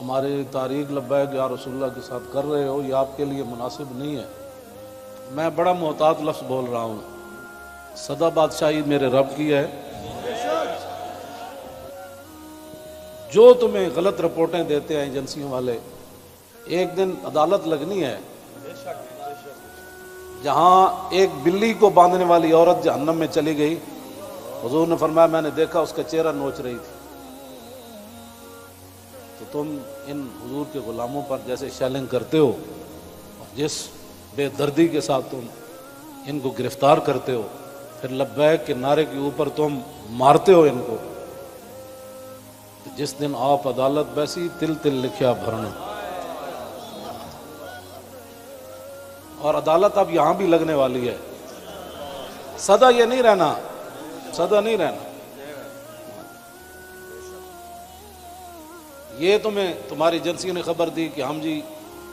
ہماری تاریخ لبیک یا رسول اللہ کے ساتھ کر رہے ہو، یہ آپ کے لیے مناسب نہیں ہے۔ میں بڑا محتاط لفظ بول رہا ہوں، سدا بادشاہی میرے رب کی ہے۔ جو تمہیں غلط رپورٹیں دیتے ہیں ایجنسیوں والے، ایک دن عدالت لگنی ہے جہاں ایک بلی کو باندھنے والی عورت جہنم میں چلی گئی، حضور نے فرمایا میں نے دیکھا اس کا چہرہ نوچ رہی تھی۔ تو تم ان حضور کے غلاموں پر جیسے شیلنگ کرتے ہو، جس بے دردی کے ساتھ تم ان کو گرفتار کرتے ہو، پھر لبیک کے نعرے کے اوپر تم مارتے ہو ان کو، جس دن آپ عدالت بیسی تل تل لکھیا بھرنا۔ اور عدالت اب یہاں بھی لگنے والی ہے، سدا یہ نہیں رہنا، سدا نہیں رہنا۔ یہ تمہیں تمہاری ایجنسی نے خبر دی کہ ہم جی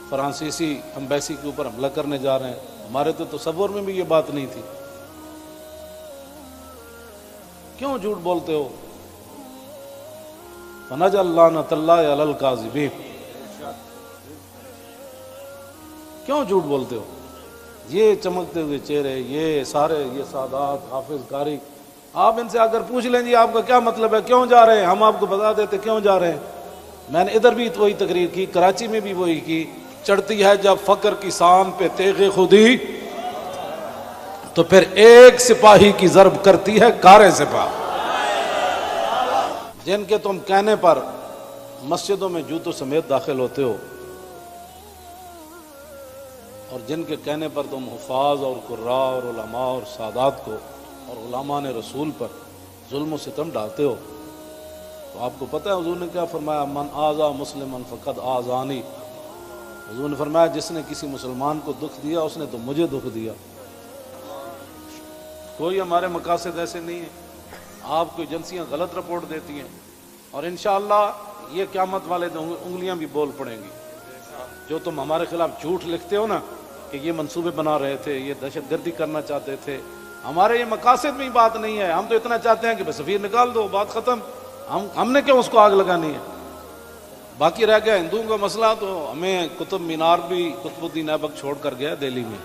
فرانسیسی امبیسی کے اوپر حملہ کرنے جا رہے ہیں، ہمارے تو تصور میں بھی یہ بات نہیں تھی۔ کیوں جھوٹ بولتے ہو؟ فَنَجْعَلْ لَعْنَتَ اللَّهِ عَلَى الْكَاذِبِينَ۔ کیوں جھوٹ بولتے ہو؟ یہ چمکتے ہوئے چہرے، یہ سارے، یہ سادات، حافظ قاری، آپ ان سے اگر پوچھ لیں جی آپ کا کیا مطلب ہے، کیوں جا رہے ہیں، ہم آپ کو بتا دیتے کیوں جا رہے ہیں۔ میں نے ادھر بھی وہی تقریر کی، کراچی میں بھی وہی کی۔ چڑھتی ہے جب فقر کی سان پہ تیغ خودی، تو پھر ایک سپاہی کی ضرب کرتی ہے کارِ سپاہ۔ جن کے تم کہنے پر مسجدوں میں جوتوں سمیت داخل ہوتے ہو، اور جن کے کہنے پر تم حفاظ اور قراء اور علماء اور سادات کو اور علماء نے رسول پر ظلم و ستم ڈالتے ہو، تو آپ کو پتہ ہے حضور نے کیا فرمایا؟ من آذا مسلمن فقد آذانی۔ حضور نے فرمایا جس نے کسی مسلمان کو دکھ دیا اس نے تو مجھے دکھ دیا۔ کوئی ہمارے مقاصد ایسے نہیں ہیں۔ آپ کو ایجنسیاں غلط رپورٹ دیتی ہیں، اور انشاءاللہ یہ قیامت والے دن انگلیاں بھی بول پڑیں گی۔ جو تم ہمارے خلاف جھوٹ لکھتے ہو نا کہ یہ منصوبے بنا رہے تھے، یہ دہشت گردی کرنا چاہتے تھے، ہمارے یہ مقاصد میں ہی بات نہیں ہے۔ ہم تو اتنا چاہتے ہیں کہ بس سفیر نکال دو، بات ختم۔ ہم نے کیوں اس کو آگ لگانی ہے؟ باقی رہ گیا ہندوؤں کا مسئلہ، تو ہمیں قطب مینار بھی قطب الدین ایبک چھوڑ کر گیا دہلی میں۔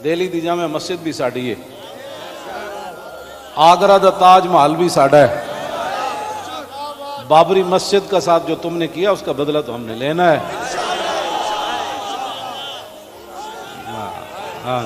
دہلی دی جامع مسجد بھی ساڑی ہے، آگرہ دا تاج محل بھی ساڑا ہے۔ بابری مسجد کا ساتھ جو تم نے کیا اس کا بدلہ تو ہم نے لینا ہے۔ ہاں